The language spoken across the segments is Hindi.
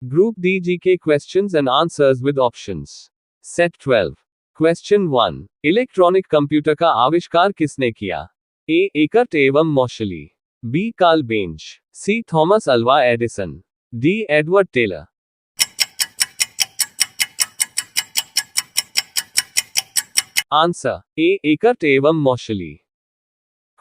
Group D GK questions and answers with options. Set 12. Question 1. Electronic computer का आविष्कार किसने किया? A. एकर्ट एवं Mauchly, B. Karl Benz, C. Thomas Alva Edison, D. Edward Teller. Answer A. Eckert एवं मॉशली।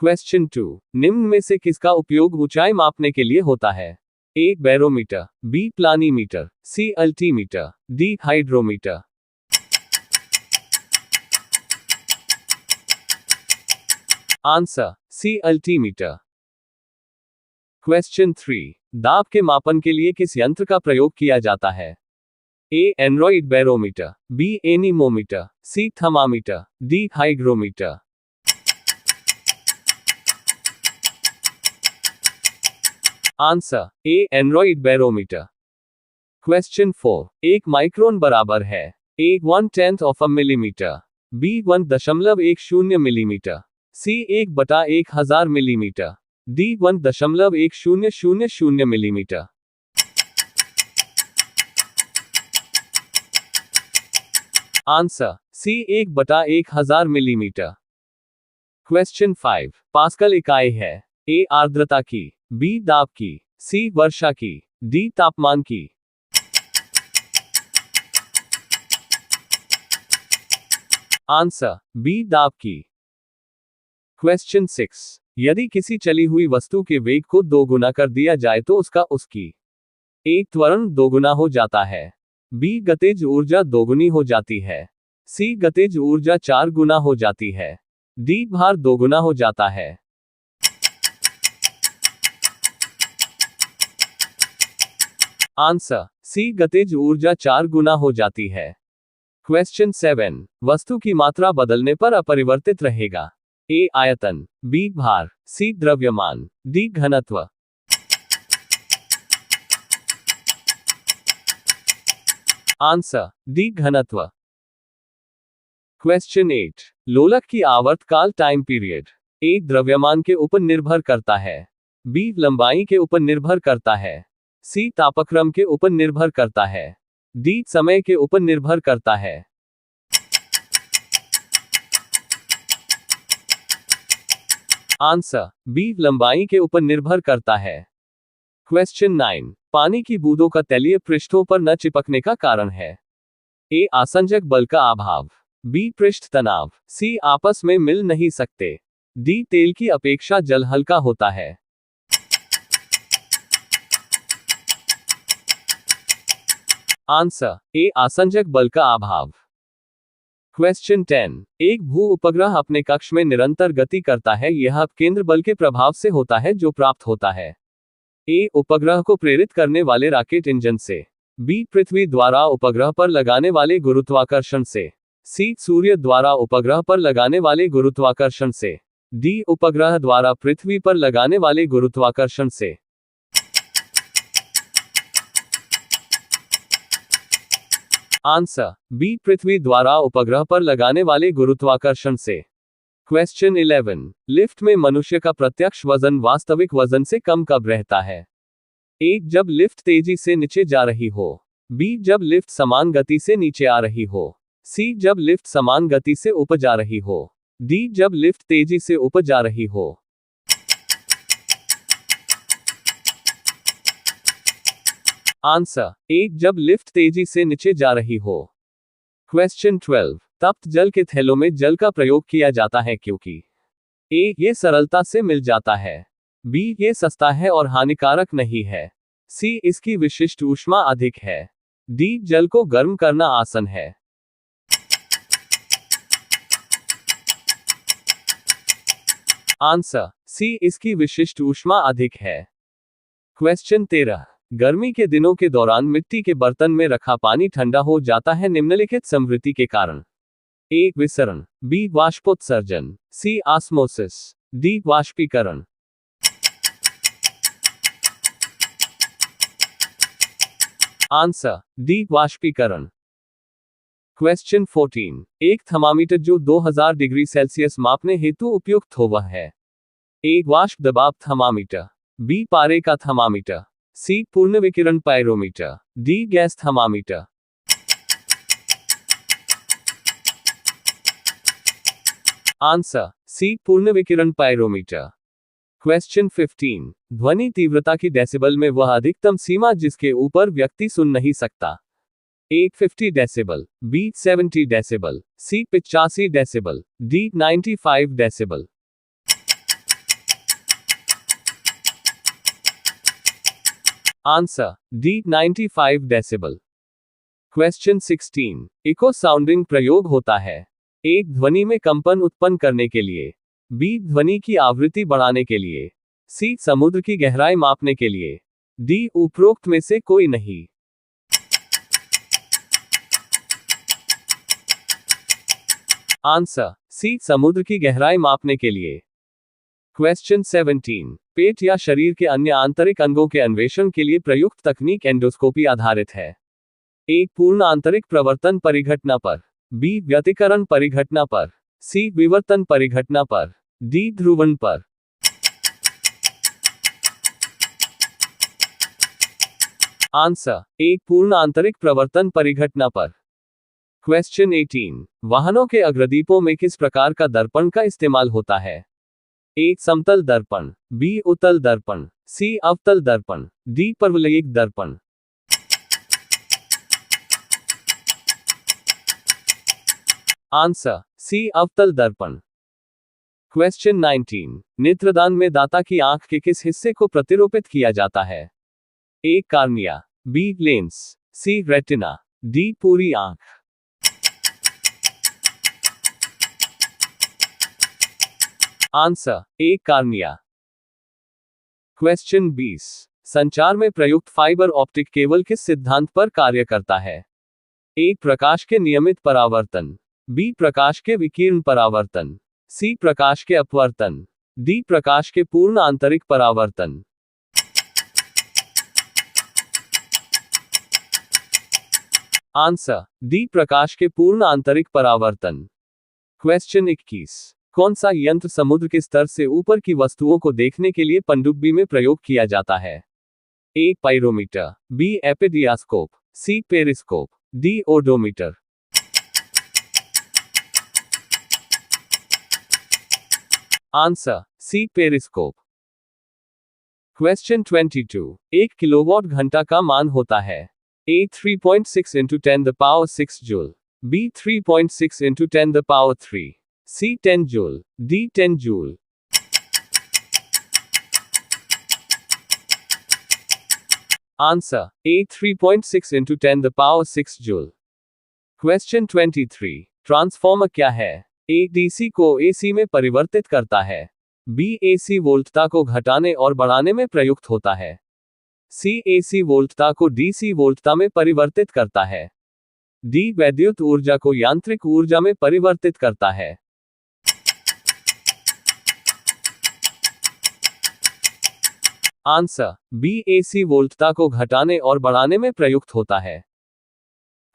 क्वेश्चन 2. निम्न में से किसका उपयोग ऊंचाई मापने के लिए होता है? A. Barometer, B. Planimeter, C. Altimeter, D. Hydrometer. Answer C. Altimeter. Question 3. दाब के मापन के लिए किस यंत्र का प्रयोग किया जाता है? A. Android barometer, B. Anemometer, C. Thermometer, D. Hygrometer. Answer A. Android barometer. Question 4. एक माइक्रोन बराबर है A. 1/10 of a millimetre, B. 1.10 millimetre, C. 1/1000 millimetre, D. 1.1000 millimetre. Answer C. 1/1000 millimetre. Question 5. Pascal इकाई है A. आर्द्रता की, B. दाब की, C. वर्षा की, D. तापमान की। Answer B. दाब की। क्वेश्चन 6. यदि किसी चली हुई वस्तु के वेग को 2 गुना कर दिया जाए तो उसकी A. त्वरण 2 गुना हो जाता है, B. गतिज ऊर्जा 2 गुनी हो जाती है, C. गतिज ऊर्जा 4 गुना हो जाती है, D. भार 2 गुना हो जाता है। Answer C. गतिज ऊर्जा 4 गुना हो जाती है। क्वेश्चन 7. वस्तु की मात्रा बदलने पर अपरिवर्तित रहेगा A. आयतन, B. भार, C. द्रव्यमान, D. घनत्व। Answer D. घनत्व। क्वेश्चन 8. लोलक की आवर्तकाल टाइम पीरियड A. द्रव्यमान के ऊपर निर्भर करता है, B. लंबाई के ऊपर निर्भर करता है, C. तापक्रम के ऊपर निर्भर करता है, D. समय के ऊपर निर्भर करता है। Answer B. लंबाई के ऊपर निर्भर करता है। क्वेश्चन 9. पानी की बूंदों का तलीय पृष्ठों पर न चिपकने का कारण है A. आसंजक बल का अभाव, B. पृष्ठ तनाव, C. आपस में मिल नहीं सकते, D. तेल की अपेक्षा जल हल्का होता है। Answer A. आसंजक बल का अभाव। क्वेश्चन 10. एक भू उपग्रह अपने कक्ष में निरंतर गति करता है, यह केंद्र बल के प्रभाव से होता है जो प्राप्त होता है A. उपग्रह को प्रेरित करने वाले रॉकेट इंजन से, B. पृथ्वी द्वारा उपग्रह पर लगाने वाले गुरुत्वाकर्षण से, C. सूर्य द्वारा उपग्रह पर लगाने वाले गुरुत्वाकर्षण से, D. उपग्रह द्वारा पृथ्वी पर लगाने वाले गुरुत्वाकर्षण से। Answer B. पृथ्वी द्वारा उपग्रह पर लगाने वाले गुरुत्वाकर्षण से। क्वेश्चन 11. लिफ्ट में मनुष्य का प्रत्यक्ष वजन वास्तविक वजन से कम कब रहता है A. जब लिफ्ट तेजी से नीचे जा रही हो, B. जब लिफ्ट समान गति से नीचे आ रही हो, C. जब लिफ्ट समान गति से ऊपर जा रही हो, D. जब लिफ्ट तेजी से ऊपर जा रही हो। Answer A. जब लिफ्ट तेजी से नीचे जा रही हो। क्वेश्चन 12. तप्त जल के थैलों में जल का प्रयोग किया जाता है क्योंकि A. ये सरलता से मिल जाता है, B. ये सस्ता है और हानिकारक नहीं है, C. इसकी विशिष्ट ऊष्मा अधिक है, D. जल को गर्म करना आसान है। Answer C. इसकी विशिष्ट ऊष्मा अधिक है। क्वेश्चन 13. गर्मी के दिनों के दौरान मिट्टी के बर्तन में रखा पानी ठंडा हो जाता है निम्नलिखित समृद्धि के कारण A. विसरण, B. वाष्पोत्सर्जन, C. Osmosis, D. वाष्पीकरण। Answer D. वाष्पीकरण। क्वेश्चन 14. एक थर्मामीटर जो 2000 डिग्री सेल्सियस मापने हेतु उपयुक्त हो वह है A. वाष्प दबाव थर्मामीटर, B. पारे का थर्मामीटर, सी पूर्ण विकिरण pyrometer, D gas thermometer. Answer C पूर्ण विकिरण पायरोमीटर। क्वेश्चन 15, ध्वनि तीव्रता की डेसिबल में वह अधिकतम सीमा जिसके ऊपर व्यक्ति सुन नहीं सकता। A 50 decibel, B 70 decibel, C 85 decibel, D 95 decibel. Answer D 95 decibel. Question 16, echo sounding प्रयोग होता है। एक ध्वनि में कंपन उत्पन्न करने के लिए, बी ध्वनि की आवृत्ति बढ़ाने के लिए, सी समुद्र की गहराई मापने के लिए, डी उपरोक्त में से कोई नहीं। आंसर सी समुद्र की गहराई मापने के लिए। क्वेश्चन 17, पेट या शरीर के अन्य आंतरिक अंगों के अन्वेषण के लिए प्रयुक्त तकनीक एंडोस्कोपी आधारित है। एक पूर्ण आंतरिक प्रवर्तन परिघटना पर, बी व्यतिकरण परिघटना पर, सी विवर्तन परिघटना पर, डी ध्रुवण पर। आंसर एक पूर्ण आंतरिक प्रवर्तन परिघटना पर। क्वेश्चन 18, वाहनों के अग्रदीपों में किस प्रकार का दर्पण का इस्तेमाल होता है। एक समतल दर्पण, बी उत्तल दर्पण, सी अवतल दर्पण, डी परवलयिक दर्पण। आंसर सी अवतल दर्पण। क्वेश्चन 19, नेत्रदान में दाता की आंख के किस हिस्से को प्रतिरूपित किया जाता है। ए कार्निया, बी लेंस, सी रेटिना, डी पूरी आंख। Answer A cornea. क्वेश्चन 20, संचार में प्रयुक्त फाइबर ऑप्टिक केबल किस सिद्धांत पर कार्य करता है। ए प्रकाश के नियमित परावर्तन, बी प्रकाश के विकिरण परावर्तन, सी प्रकाश के अपवर्तन, डी प्रकाश के पूर्ण आंतरिक परावर्तन। आंसर डी प्रकाश के पूर्ण आंतरिक परावर्तन। क्वेश्चन 21, कौन सा यंत्र समुद्र के स्तर से ऊपर की वस्तुओं को देखने के लिए पनडुब्बी में प्रयोग किया जाता है। A pyrometer, B epidiascope, C periscope, D odometer. Answer C periscope. Question 22, 1 kilowatt घंटा का मान होता है। A 3.6 into 10 the power 6 joule, B 3.6 into 10 the power 3, C 10 joule, D 10 joule। Answer A 3.6 into 10 the power 6 joule। Question 23, transformer क्या है। ए डीसी को एसी में परिवर्तित करता है, बी एसी वोल्टता को घटाने और बढ़ाने में प्रयुक्त होता है, सी एसी वोल्टता को डीसी वोल्टता में परिवर्तित करता है, डी वैद्युत ऊर्जा को यांत्रिक ऊर्जा में परिवर्तित करता है। आंसर बी एसी वोल्टता को घटाने और बढ़ाने में प्रयुक्त होता है।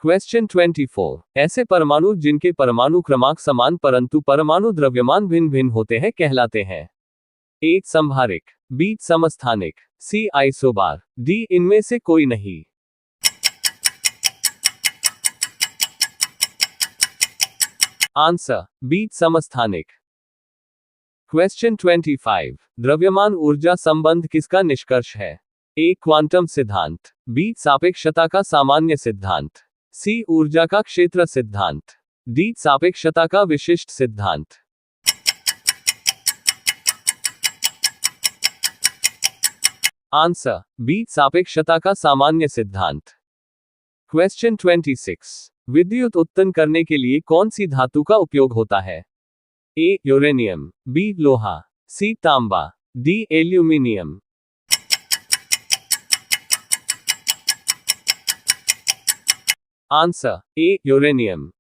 क्वेश्चन 24, ऐसे परमाणु जिनके परमाणु क्रमांक समान परंतु परमाणु द्रव्यमान भिन्न भिन्न होते हैं कहलाते हैं। ए संभारिक, बी समस्थानिक, सी आइसोबार, डी इनमें से कोई नहीं। आंसर बी समस्थानिक। क्वेश्चन 25, द्रव्यमान ऊर्जा संबंध किसका निष्कर्ष है। ए क्वांटम सिद्धांत, बी सापेक्षता का सामान्य सिद्धांत, सी ऊर्जा का क्षेत्र सिद्धांत, डी सापेक्षता का विशिष्ट सिद्धांत। आंसर बी सापेक्षता का सामान्य सिद्धांत। क्वेश्चन 26, विद्युत उत्पन्न करने के लिए कौन सी धातु का उपयोग होता है। ए यूरेनियम, बी लोहा, सी तांबा, D aluminium. Answer A uranium.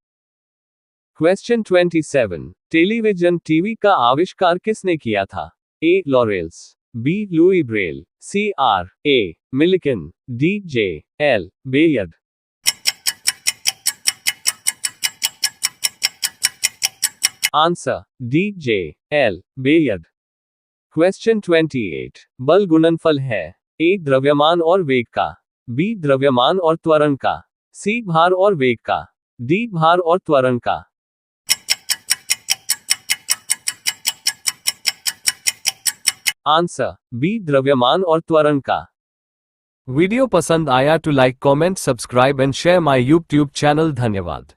Question 27, television TV का आविष्कार किसने किया था। A Laurels, B Louis Braille, C R A Millikan, D J L Baird. Answer D J L Baird. Question 28, बल गुणनफल है। ए द्रव्यमान और वेग का, बी द्रव्यमान और त्वरण का, सी भार और वेग का, डी भार और त्वरण का। आंसर बी द्रव्यमान और त्वरण का। वीडियो पसंद आया तो like comment subscribe and share my YouTube channel. धन्यवाद।